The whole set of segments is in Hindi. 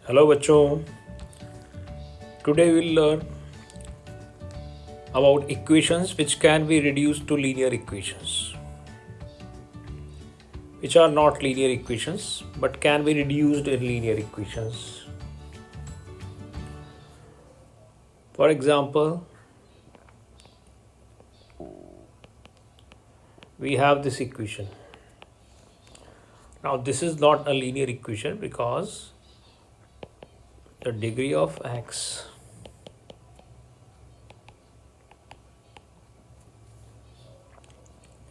हेलो बच्चों, today we'll learn about equations which can be reduced to linear equations, which are not linear equations but can be reduced in linear equations. For example, we have this equation. Now this is not a linear equation because the degree of x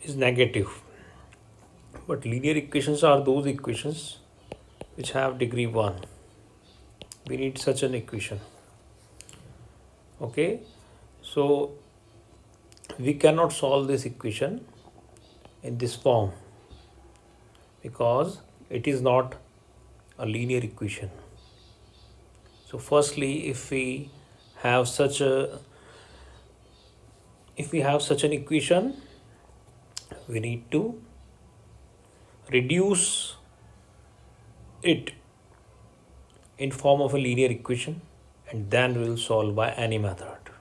is negative. But linear equations are those equations which have degree 1. We need such an equation. Okay, so we cannot solve this equation in this form because it is not a linear equation. So firstly, if we have such an equation, we need to reduce it in form of a linear equation, and then we will solve by any method.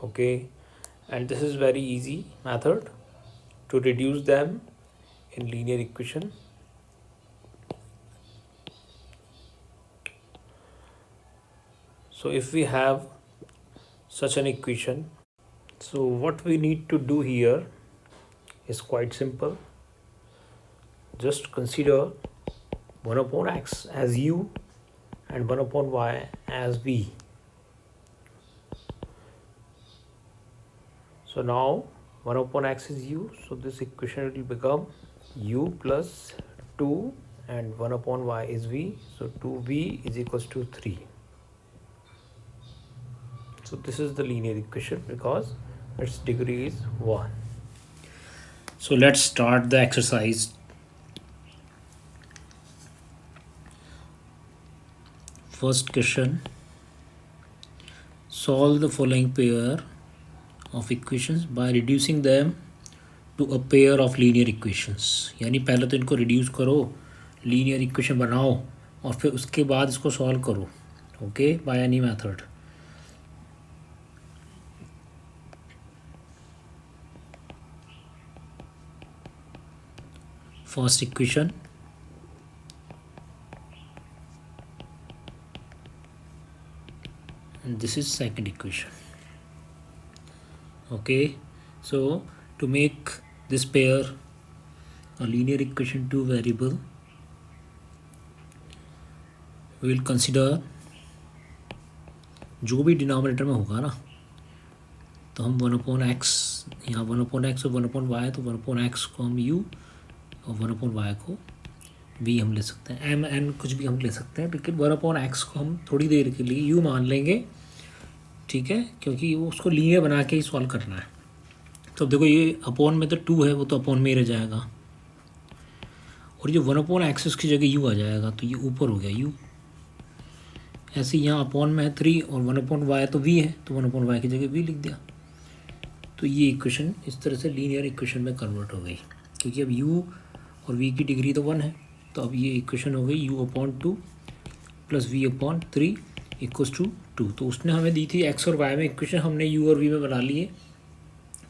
Okay, and this is very easy method to reduce them in linear equation. So if we have such an equation, so what we need to do here is quite simple. Just consider 1 upon x as u and 1 upon y as v. So now 1 upon x is u, so this equation will become u plus 2 and 1 upon y is v, so 2v is equals to 3. So this is the linear equation because its degree is 1. So let's start the exercise. First question, solve the following pair of equations by reducing them to a pair of linear equations. यानी पहले तो इनको रिड्यूस करो, लीनियर इक्वेशन बनाओ और फिर उसके बाद इसको सॉल्व करो. Okay, by any method. First equation, and this is second equation. Okay, so to make this pair a linear equation two variable, we will consider जो भी डिनोमिनेटर में होगा ना, तो हम 1 upon x, यहाँ 1 upon x और 1 upon y, तो 1 upon x को हम u और 1 upon y को v हम ले सकते हैं. m n कुछ भी हम ले सकते हैं, लेकिन 1 upon x को हम थोड़ी देर के लिए u मान लेंगे. ठीक है, क्योंकि वो उसको लीनियर बना के ही सॉल्व करना है. तो देखो ये अपॉन में तो 2 है, वो तो अपॉन में ही रह जाएगा, और जो 1 upon x की जगह u आ जाएगा, तो ये ऊपर हो गया u. ऐसे यहाँ अपॉन में है 3 और 1 upon y तो v है, तो 1 upon y की जगह v लिख दिया. तो ये इक्वेशन इस तरह से लीनियर इक्वेशन में कन्वर्ट हो गई, क्योंकि अब u और v की डिग्री तो 1 है. तो अब ये इक्वेशन हो गई u upon 2 plus v upon 3 equals to 2. तो उसने हमें दी थी x और y में इक्वेशन, हमने u और v में बना लिए,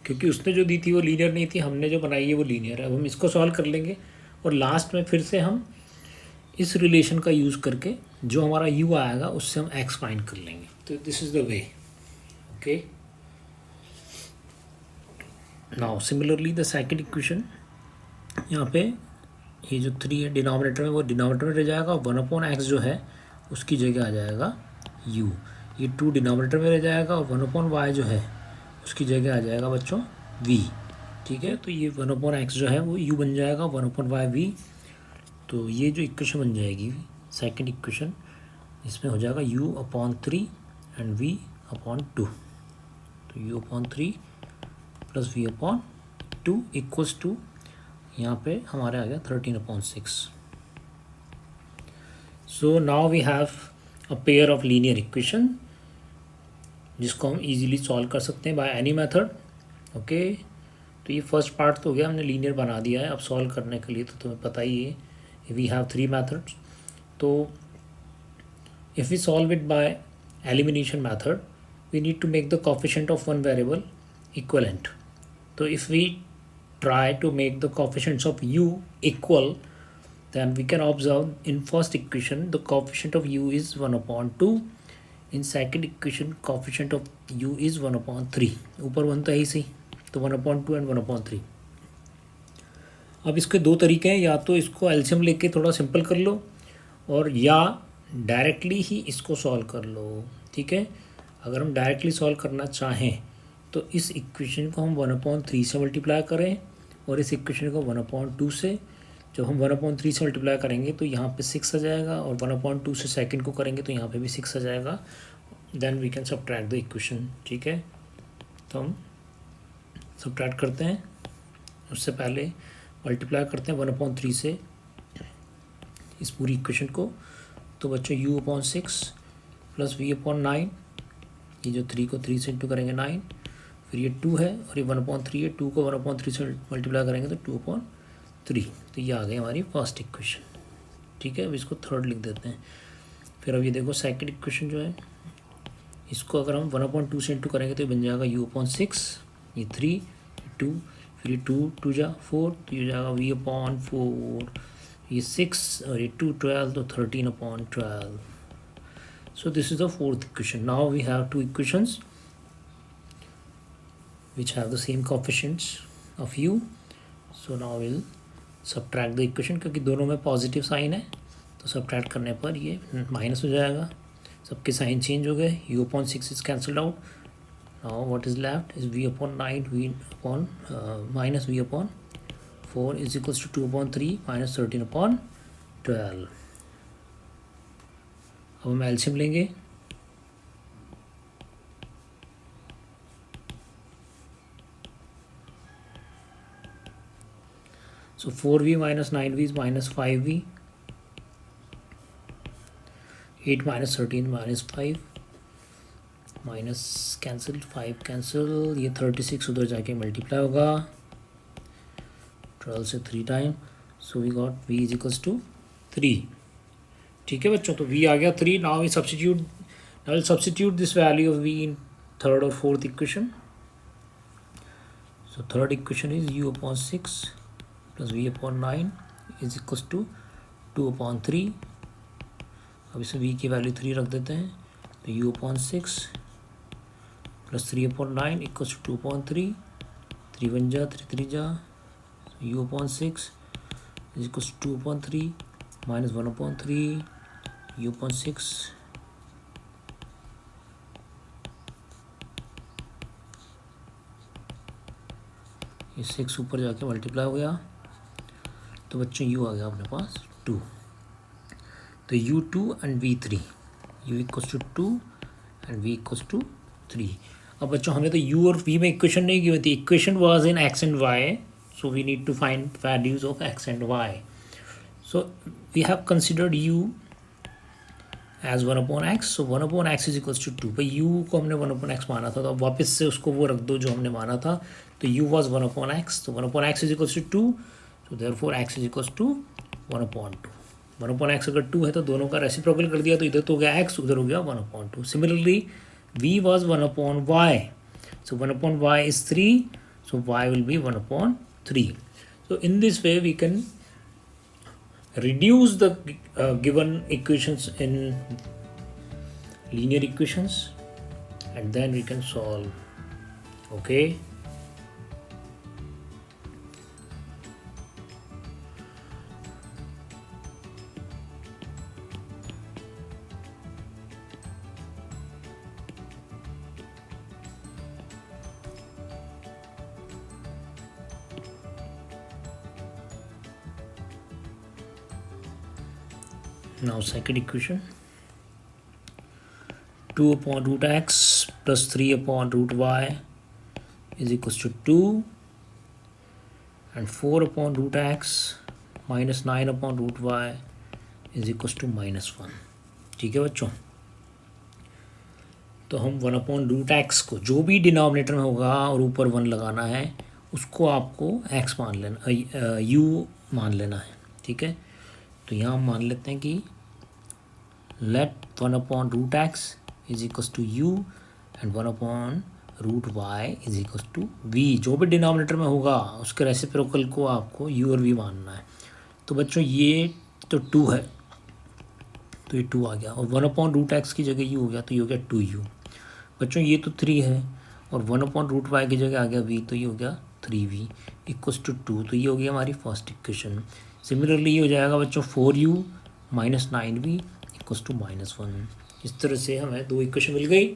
क्योंकि उसने जो दी थी वो लीनियर नहीं थी, हमने जो बनाई है वो लीनियर है. अब हम इसको सॉल्व कर लेंगे और लास्ट में फिर से हम इस रिलेशन का यूज़ करके जो हमारा u आएगा उससे हम x फाइंड कर लेंगे. तो this is the way. Okay, now similarly the second equation, यहाँ पे ये जो 3 है डिनोमिनेटर में, वो डिनोमिनेटर में रह जाएगा. 1 upon x जो है उसकी जगह आ जाएगा u. ये 2 डिनोमिनेटर में रह जाएगा और 1 upon y जो है उसकी जगह आ जाएगा बच्चों v. ठीक है, तो ये 1 upon x जो है वो u बन जाएगा, 1 upon y v. तो ये जो इक्वेशन बन जाएगी सेकंड इक्वेशन, इसमें हो जाएगा u upon 3 and v upon 2. तो u upon 3 plus v upon 2 equals to, यहाँ पे हमारे आ गया 13 upon 6. So now we have a pair of linear equation जिसको हम इजीली सॉल्व कर सकते हैं बाय एनी मेथड. ओके, तो ये फर्स्ट पार्ट तो हो गया, हमने लीनियर बना दिया है. अब सॉल्व करने के लिए तो तुम्हें पता ही है वी हैव 3 मेथड्स. तो If we solve it by elimination method, we need to make the coefficient of one variable equivalent. So if we try to make the coefficients of u equal, then we can observe in first equation the coefficient of u is 1/2, in second equation coefficient of u is 1/3. ऊपर 1 तो है ही सही, तो 1/2 एंड 1/3. अब इसके दो तरीके हैं, या तो इसको एलसीएम लेके थोड़ा सिंपल कर लो और या डायरेक्टली ही इसको सॉल्व कर लो. ठीक है, अगर हम डायरेक्टली सॉल्व करना चाहें तो इस इक्वेशन को हम 1/3 से मल्टीप्लाई करें और इस इक्वेशन को 1/2 से. जब हम 1/3 से मल्टीप्लाई करेंगे तो यहाँ पे 6 आ जाएगा और 1/2 से सेकंड को करेंगे तो यहाँ पे भी 6 आ जाएगा. Then we can subtract the equation. ठीक है, तो हम सबट्रैक्ट करते हैं. उससे पहले मल्टीप्लाई करते हैं 1/3 से इस पूरी इक्वेशन को. तो बच्चों u/6 प्लस v/9, ये जो 3 को 3 से इंटू करेंगे 9, फिर ये 2 है और ये 1/3 है. 2 को 1/3 से मल्टीप्लाई करेंगे तो 2/3. तो ये आ गई हमारी फर्स्ट इक्वेशन. ठीक है, अब इसको थर्ड लिख देते हैं. फिर अब ये देखो सेकंड इक्वेशन जो है, इसको अगर हम 1/2 से इंटू करेंगे तो ये बन जाएगा u/6, ये 3, 2, फिर ये 2 जा 4, तो ये जाएगा v/4, ये 6 और ये 2 12, तो 13/12. So this is the fourth equation. Now we have two equations which have the same coefficients of u. So now we'll subtract the equation, क्योंकि दोनों में पॉजिटिव साइन है तो सब्ट्रैक्ट करने पर ये माइनस हो जाएगा. सबके साइन चेंज हो गए. u/6 is cancelled out. Now what is left is v/9 minus v/4 is equals to 2/3 minus 13/12. अब हम एलसीएम लेंगे. So 4v minus 9v is minus 5v. 8 minus 13 minus 5. Minus cancel, 5 cancel, ये 36 उधर जाके मल्टीप्लाई होगा 12 से 3 time. So we got v is equals to 3. ठीक है बच्चों, तो v आ गया 3. Now we substitute this value of v in third और fourth equation. So third equation is u/6 plus v/9 is equals to 2/3. अब इसमें v की वैल्यू 3 रख देते हैं, तो u/6 प्लस 3/9 इक्वल्स टू 2/3. 3 1 जा 3 3 जा, u/6 is equals to 2/3 minus 1/3 u/6 ये 6 ऊपर जाके मल्टीप्लाई हो गया. तो बच्चों u आ गया अपने पास 2. तो u2 and v3, u equals to 2 and v equals to 3. अब बच्चों हमने तो u और v में इक्वेशन नहीं की हुई थी. Equation was in x and y, so we need to find values of x and y. So we have considered u as 1/x. So 1/x is equals to 2. भाई u को हमने 1/x माना था, तो अब वापस से उसको वो रख दो जो हमने माना था. तो u was 1/x, तो 1/x is equals to 2. So therefore x is equals to 1/2. 1/x अगर 2 है तो दोनों का रेसिप्रोकल कर दिया, तो इधर तो हो गया x, उधर हो गया 1/2. Similarly v was 1/y. So 1/y is 3. So y will be 1/3. So in this way we can reduce the given equations in linear equations and then we can solve. Okay. Now second equation, 2/√x plus 3/√y is equals to 2 and 4/√x minus 9/√y is equals to -1. ठीक है बच्चों, तो हम 1/√x को जो भी डिनोमिनेटर में होगा और ऊपर 1 लगाना है उसको आपको x मान लेना, u मान लेना है. ठीक है, तो यहाँ हम मान लेते हैं कि let one upon root x is equals to u and one upon root y is equals to v. जो भी डिनोमिनेटर में होगा उसके रेसिप्रोकल को आपको यू और वी मानना है। तो बच्चों ये तो 2 है तो ये 2 आ गया, और वन अपॉन रूट एक्स की जगह यू हो गया तो ये हो गया 2u। बच्चों ये तो 3 है, और वन अपॉन रूट वाई की जगह आ गया v, तो ये हो गया 3v इक्वल्स टू 2। तो ये हो गया हमारी फर्स्ट इक्वेशन। सिमिलरली ये हो जाएगा बच्चों 4u minus 9v equals to -1। इस तरह से हमें 2 इक्वेशन मिल गई।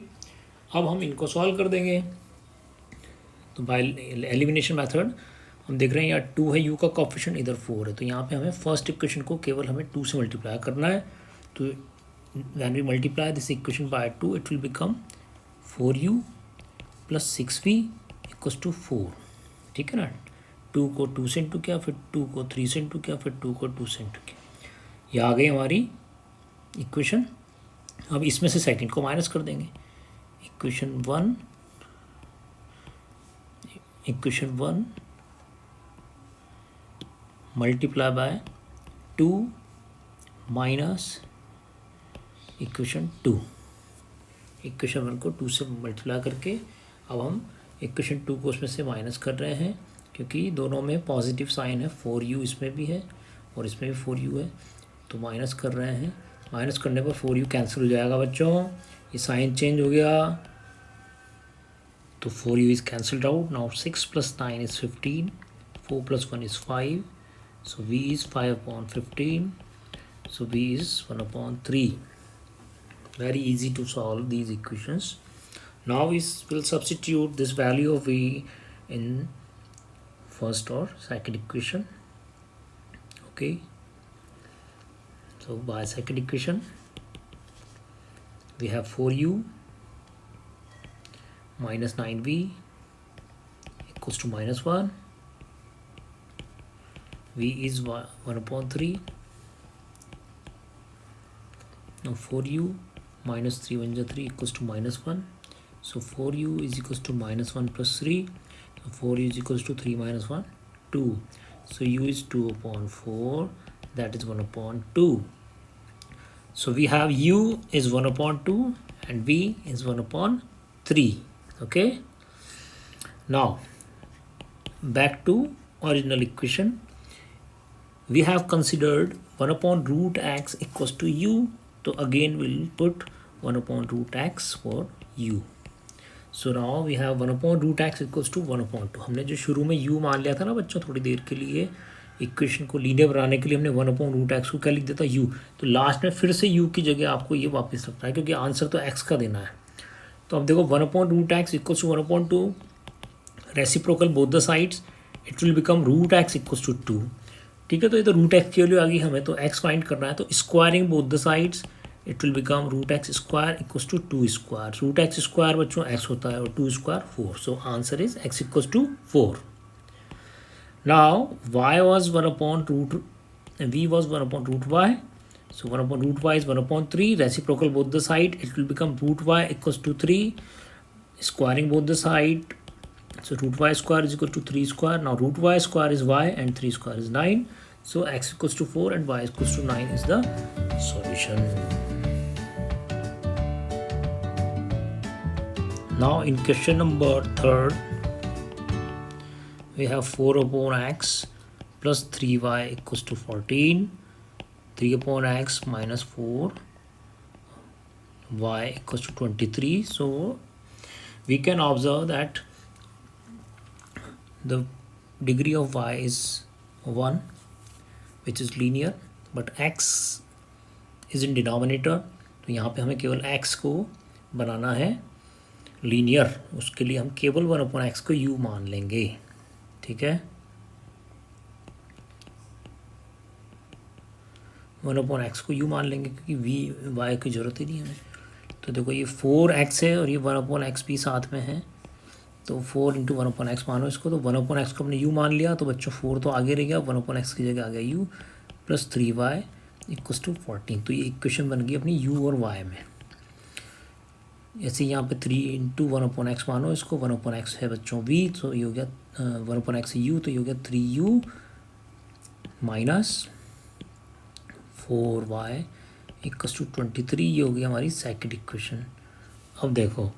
अब हम इनको सॉल्व कर देंगे। तो बाय एलिमिनेशन मेथड हम देख रहे हैं यहाँ 2 है, u का कोएफिशिएंट इधर 4 है, तो यहाँ पे हमें फर्स्ट इक्वेशन को केवल हमें 2 से मल्टीप्लाई करना है। तो when we multiply this equation by 2 it will become 4u plus 6v equals to 4। ठीक है ना, 2 को 2 से इंटू किया, फिर 2 को 3 से इंटू किया, फिर 2 को 2 से इंटू किया, ये आ गई हमारी इक्वेशन। अब इसमें से सेकंड को माइनस कर देंगे। Equation 1 multiply by 2 minus equation 2। Equation 1 को 2 से मल्टीप्लाई करके अब हम इक्वेशन 2 को उसमें से माइनस कर रहे हैं, क्योंकि दोनों में पॉजिटिव साइन है। 4u इसमें भी है और इसमें भी 4u है, तो माइनस कर रहे हैं। माइनस करने पर 4u कैंसिल हो जाएगा बच्चों, ये साइन चेंज हो गया, तो 4u is cancelled out. Now 6 + 9 is 15, 4 + 1 is 5, so v is 5/15, so v is 1/3। Very easy to solve these equations. Now we will substitute this value of v in first or second equation. Okay, so by second equation we have 4u minus 9v equals to -1, v is 1/3. now 4u minus 3 1 is 3 equals to -1, so 4u is equals to -1 plus 3, so 4u is equals to 3 minus 1 2, so u is 2/4, that is 1/2. So we have u is 1/2 and v is 1/3. Okay, now back to original equation. We have considered 1/root x equals to u, so again we'll put 1/root x for u. So now we have 1/root x equals to 1/2। हमने जो शुरू में u मान लिया था ना बच्चों, थोड़ी देर के लिए इक्वेशन को लीनियर बनाने के लिए हमने 1/root x को क्या लिख दिया था, u। तो लास्ट में फिर से u की जगह आपको ये वापस रखना है, क्योंकि आंसर तो x का देना है। तो अब देखो 1/root x equals to 1/2, reciprocal both the sides, it will become root x equals to 2। ठीक है, तो ये तो रूट एक्स की वैल्यू आ गई, हमें तो x फाइंड करना है, तो squaring both the sides it will become root x square equals to 2 स्क्वायर। रूट एक्स स्क्वायर बच्चों x होता है और 2 square 4, so answer is x equals to 4। Now y was 1/root, v was 1/root y, so 1/root y is 1/3, reciprocal both the side, it will become root y equals to 3, squaring both the side, so root y square is equal to 3 square. Now root y square is y and 3 square is 9, so x equals to 4 and y equals to 9 is the solution. Now in question number 3rd, we have 4/x plus 3y equals to 14, 3/x minus 4y equals to 23. So we can observe that the degree of y is 1, which is linear, but x is in denominator, तो यहाँ पे हमें केवल x को बनाना है लीनियर, उसके लिए हम केवल 1/x को u मान लेंगे। ठीक है, 1/x को u मान लेंगे, क्योंकि v y की ज़रूरत ही नहीं है हमें। तो देखो ये 4x है और ये 1/x भी साथ में है, तो 4 × 1/x मानो इसको, तो 1/x को हमने u मान लिया, तो बच्चों 4 तो आगे रह गया, 1/x की जगह आ गया u plus 3y equals to 14। तो ये इक्वेशन बन गई अपनी u और y में। ऐसे यहाँ पे 3 × 1/x मानो इसको, 1/x है बच्चों v, तो ये हो गया 1/x u, तो ये हो गया 3u minus 4y equals to 23, ये हो गई हमारी सेकंड इक्वेशन। अब देखो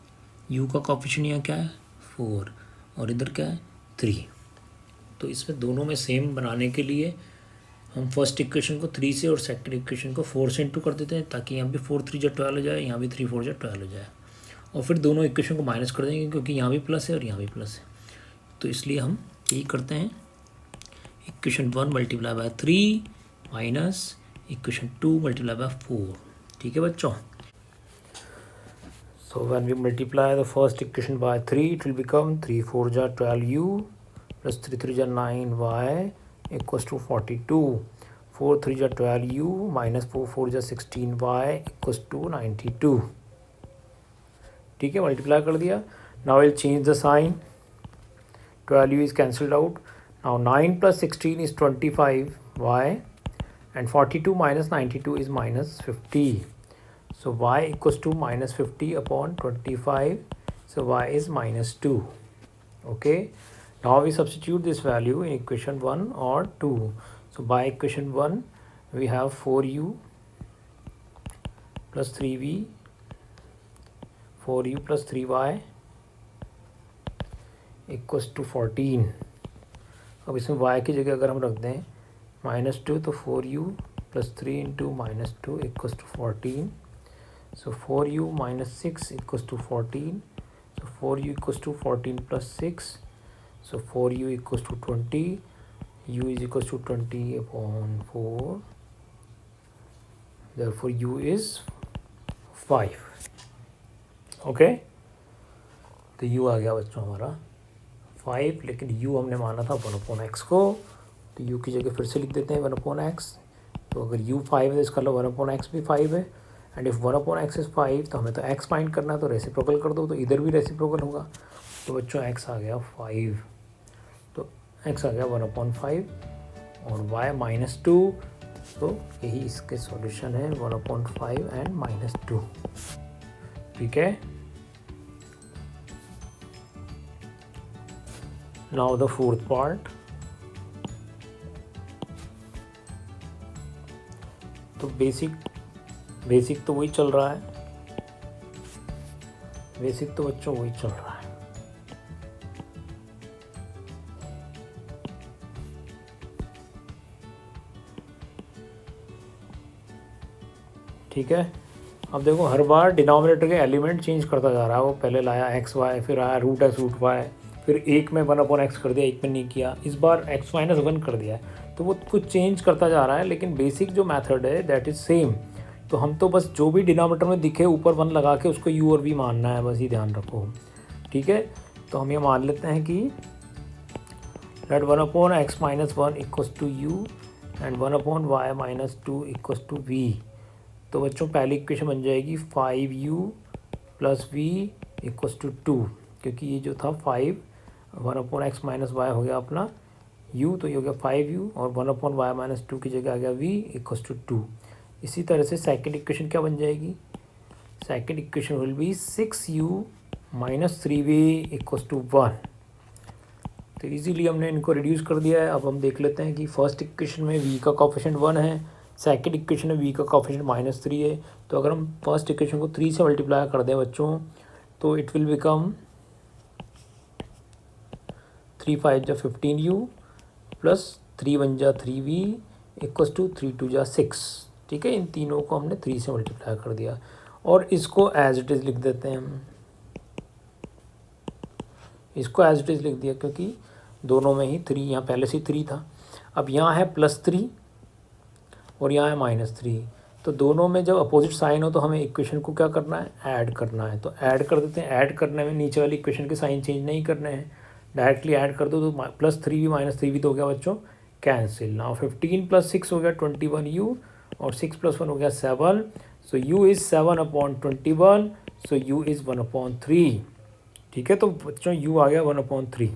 u का कोएफिशिएंट यहाँ क्या है 4 और इधर क्या है 3, तो इसमें दोनों में सेम बनाने के लिए हम फर्स्ट इक्वेशन को 3 से और सेकंड इक्वेशन को 4 से इंटू कर देते हैं, ताकि यहाँ भी 4 3 जा 12 हो जाए, यहाँ भी 3 4 जा 12 हो जाए, और फिर दोनों इक्वेशन को माइनस कर देंगे क्योंकि यहाँ भी प्लस है और यहाँ भी प्लस है, तो इसलिए हम यही करते हैं। Equation 1 multiply by 3 minus equation 2 multiply by 4। ठीक है बच्चों, so when we multiply the first equation by 3 it will become 3 4 ja 12u plus 3 3 ja 9y equals to 42, 4 3 ja 12u minus 4 4 ja 16y equals to 92। ठीक है, मल्टीप्लाई कर दिया। now I'll change the sign, 12u is cancelled out, now 9 plus 16 is 25y and 42 minus 92 is minus 50, so y equals to minus 50 upon 25, so y is minus 2। okay, now we substitute this value in equation 1 or 2, so by equation 1 we have 4u plus 3v, 4u plus 3y equals to 14। अब इसमें y की जगह अगर हम रख दें -2, तो 4u plus 3 into -2 equals to 14, so 4u minus 6 equals to 14, so 4u equals to 14 plus 6, so 4u equals to 20, u is equals to 20 upon 4, therefore u is 5। Okay, तो u आ गया बच्चों हमारा 5, लेकिन u हमने माना था 1/x को, तो u की जगह फिर से लिख देते हैं 1/x। तो अगर u 5 है तो इसका लो 1/x भी 5 है, एंड इफ़ 1/x इज़ 5 तो हमें तो x फाइंड करना है, तो रेसिप्रोकल कर दो, तो इधर भी रेसिप्रोकल होगा, तो बच्चों x आ गया 5, तो x आ गया 1/5 और y -2, तो यही इसके सॉल्यूशन है 1/5 एंड -2। ठीक है, नाउ द फोर्थ पार्ट। तो बेसिक तो वही चल रहा है, बेसिक तो बच्चों वही चल रहा है। ठीक है, अब देखो हर बार डिनोमिनेटर के एलिमेंट चेंज करता जा रहा है, वो पहले लाया एक्स वाई, फिर आया रूट एक्स रूट वाई, फिर एक में 1/x कर दिया, एक में नहीं किया, इस बार x - 1 कर दिया है, तो वो कुछ चेंज करता जा रहा है, लेकिन बेसिक जो मेथड है दैट इज़ सेम। तो हम तो बस जो भी डिनोमिनेटर में दिखे ऊपर 1 लगा के उसको u और v मानना है, बस ये ध्यान रखो। ठीक है, तो हम ये मान लेते हैं कि that 1/x - 1 equals to u and 1/y - 2 equals to v। तो बच्चों पहली इक्वेशन बन जाएगी 5u plus v equals to 2, क्योंकि ये जो था 5 1/x - y हो गया अपना u, तो ये हो गया 5u, और 1/y - 2 की जगह आ गया v इक्वल्स टू 2। इसी तरह से सेकंड इक्वेशन क्या बन जाएगी, second equation will be 6u - 3v equals to 1। तो इजीली हमने इनको रिड्यूस कर दिया है। अब हम देख लेते हैं कि फर्स्ट इक्वेशन में v का कोएफिशिएंट 1 है, सेकंड इक्वेशन में v का कोएफिशिएंट -3 है, तो अगर हम फर्स्ट इक्वेशन को 3 से मल्टीप्लाई कर दें बच्चों, तो इट विल बिकम 3 5 जा 15u प्लस 3 1 जा 3v इक्वल्स टू 3 2 जा 6। ठीक है, इन तीनों को हमने 3 से मल्टीप्लाई कर दिया, और इसको एज इट इज़ लिख देते हैं हम, इसको एज इट इज़ लिख दिया क्योंकि दोनों में ही 3, यहाँ पहले से 3 था, अब यहाँ है +3 और यहाँ है -3, तो दोनों में जब अपोजिट साइन हो तो हमें इक्वेशन को क्या करना है, ऐड करना है। तो ऐड कर देते हैं, ऐड करने में नीचे वाली इक्वेशन के साइन चेंज नहीं करने हैं, डायरेक्टली ऐड कर दो, तो +3v -3v तो हो गया बच्चों कैंसिल। नाउ 15 + 6 हो गया 21u, और 6 + 1 हो गया 7, सो u is 7/21, so u is 1/3। ठीक है, तो बच्चों u आ गया 1/3।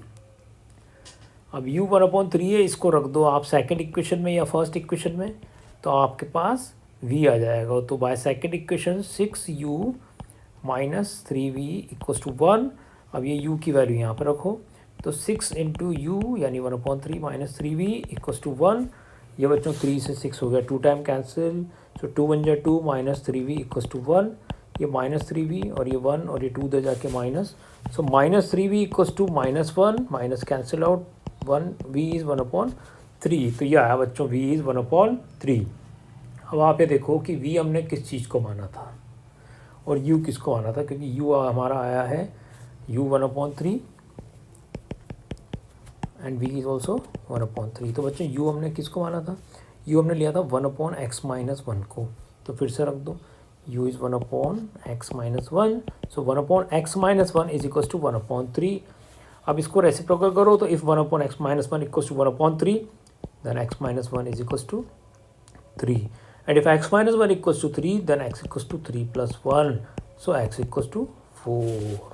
अब u 1/3 है, इसको रख दो आप सेकंड इक्वेशन में या फर्स्ट इक्वेशन में, तो आपके पास v आ जाएगा। तो by second equation 6u - 3v equals to 1। अब ये u की वैल्यू यहाँ पर रखो, तो 6 × u यानी 1/3 - 3v इक्वल्स टू 1, ये बच्चों 3 से 6 हो गया, 2 टाइम कैंसिल, सो 2 1 जा 2 माइनस 3v इक्वल्स टू 1, ये माइनस 3v और ये 1 और ये 2 दे जाके minus, so minus 3v equals to -1, minus cancel out 1, v is 1/3, तो ये आया बच्चों v इज़ 1/3। अब आप ये देखो कि v हमने किस चीज़ को माना था और u किसको माना था, क्योंकि u हमारा आया है u 1/3 and v is also 1/3। तो बच्चों u हमने किसको माना था, u हमने लिया था 1/x-1 को, तो फिर से रख दो u is 1/x-1, so 1/x-1 is equals to 1/3। अब इसको रेसिप्रोकल करो, तो if 1/x-1 equals to 1/3 then x-1 is equals to 3, and if x-1 equals to 3 then x equals to 3 plus 1, so x equals to 4.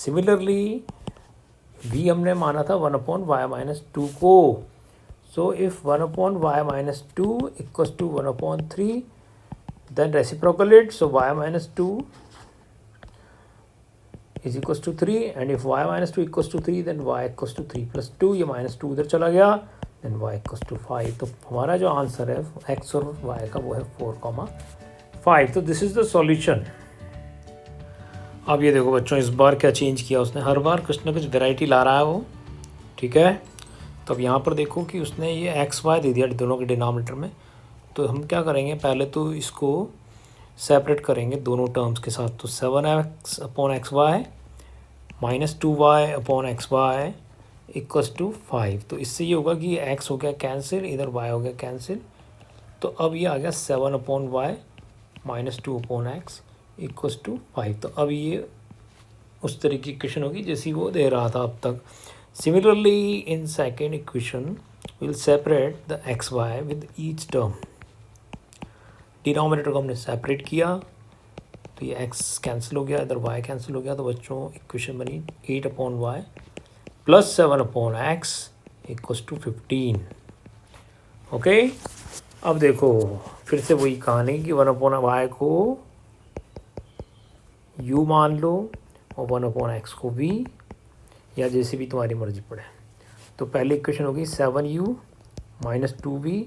Similarly v हमने माना था 1/y-2 को, so if 1/y-2 equals to 1/3 then reciprocal it, so y-2 is equals to 3, and if y-2 equals to 3 then y equals to 3 plus 2, ये -2 उधर चला गया, देन y इक्वल्स टू 5। तो हमारा जो आंसर है x और y का वो है 4,5। तो दिस इज़ द सॉल्यूशन। अब ये देखो बच्चों, इस बार क्या चेंज किया उसने, हर बार कुछ ना कुछ वेराइटी ला रहा है वो, ठीक है। तो अब यहाँ पर देखो कि उसने ये एक्स वाई दे दिया दोनों के डिनोमिनेटर में, तो हम क्या करेंगे, पहले तो इसको सेपरेट करेंगे दोनों टर्म्स के साथ, तो 7x/xy -2y/xy इक्वल्स टू 5। तो इससे ये होगा कि x हो गया कैंसिल, इधर y हो गया कैंसिल, तो अब ये आ गया 7/y -2/x इक्वल्स टू 5। तो अब ये उस तरह की इक्वेशन होगी जैसी वो दे रहा था अब तक। Similarly in second equation will separate the x y with each term, denominator को हमने सेपरेट किया, तो ये x कैंसिल हो गया, इधर y कैंसिल हो गया, तो बच्चों इक्वेशन बनी 8/y plus 7/x equals to 15। Okay, अब देखो फिर से वही कहानी कि 1/y को u मान लो और 1/x को v, या जैसे भी तुम्हारी मर्जी पड़े। तो पहली इक्वेशन होगी 7u -2v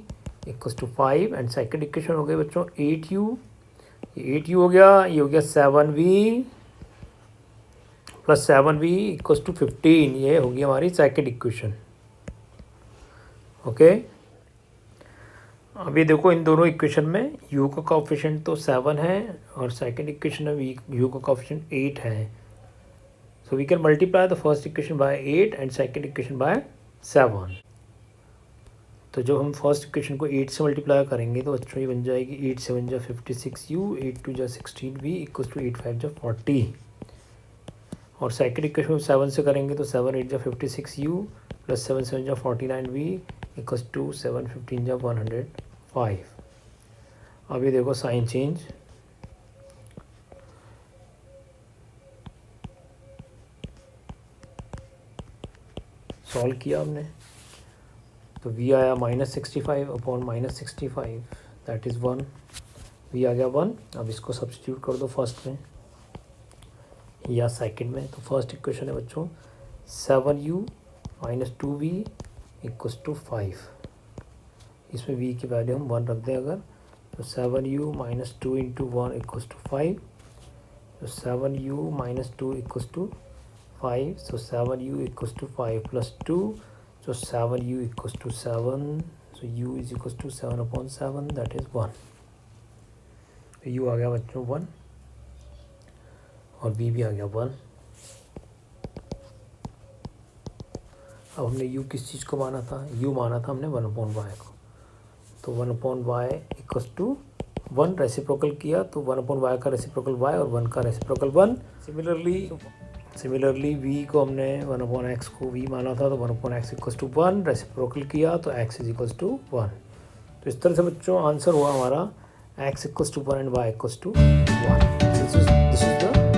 equals to 5, and second equation हो गई बच्चों 8u, ये 8u हो गया, ये हो गया 7v plus 7v equals to 15, ये होगी हमारी सेकेंड इक्वेशन। ओके, अभी देखो इन दोनों इक्वेशन में u का कोएफिशिएंट तो 7 है और सेकेंड इक्वेशन में u का कोएफिशिएंट 8 है, so we can multiply the first equation by 8 and second equation by 7। तो जब हम फर्स्ट इक्वेशन को 8 से मल्टीप्लाई करेंगे तो बच्चों ये बन जाएगी 8 7 जा 56u, 8 2 जा 16v इक्वल्स टू 8 5 जा 40, और सेकेंड इक्वेशन में 7 से करेंगे तो 7 8 जा 56u प्लस 7 7 जा 49v इक्वल्स टू 7 15 जा 105। अब ये देखो साइन चेंज, सॉल्व किया हमने, तो v आया -65/-65 दैट इज़ 1, v आ गया 1। अब इसको सब्स्टिट्यूट कर दो फर्स्ट में या सेकंड में, तो फर्स्ट इक्वेशन है बच्चों 7u -2v इक्वल्स टू 5, इसमें v की वैल्यू हम 1 रख दें अगर, तो 7u -2 इंटू 1 इक्वल्स टू 5, तो 7u -2 equals to 5, so 7u equals to 5 plus 2, so 7u equals to 7, so u is equals to 7/7 that is 1, तो u आ गया बच्चों 1 और v भी आ गया 1। अब हमने u किस चीज़ को माना था, u माना था हमने 1/y को, तो 1/y इक्वल्स टू 1 रेसिप्रोकल किया, तो 1/y का रेसिप्रोकल y और 1 का रेसिप्रोकल 1। सिमिलरली v को हमने 1/x को v माना था, तो 1/x इक्वल्स टू 1 रेसिप्रोकल किया, तो x इज इक्वल्स टू 1। तो इस तरह से बच्चों आंसर हुआ हमारा x equals to 1 and y equals to 1। This is the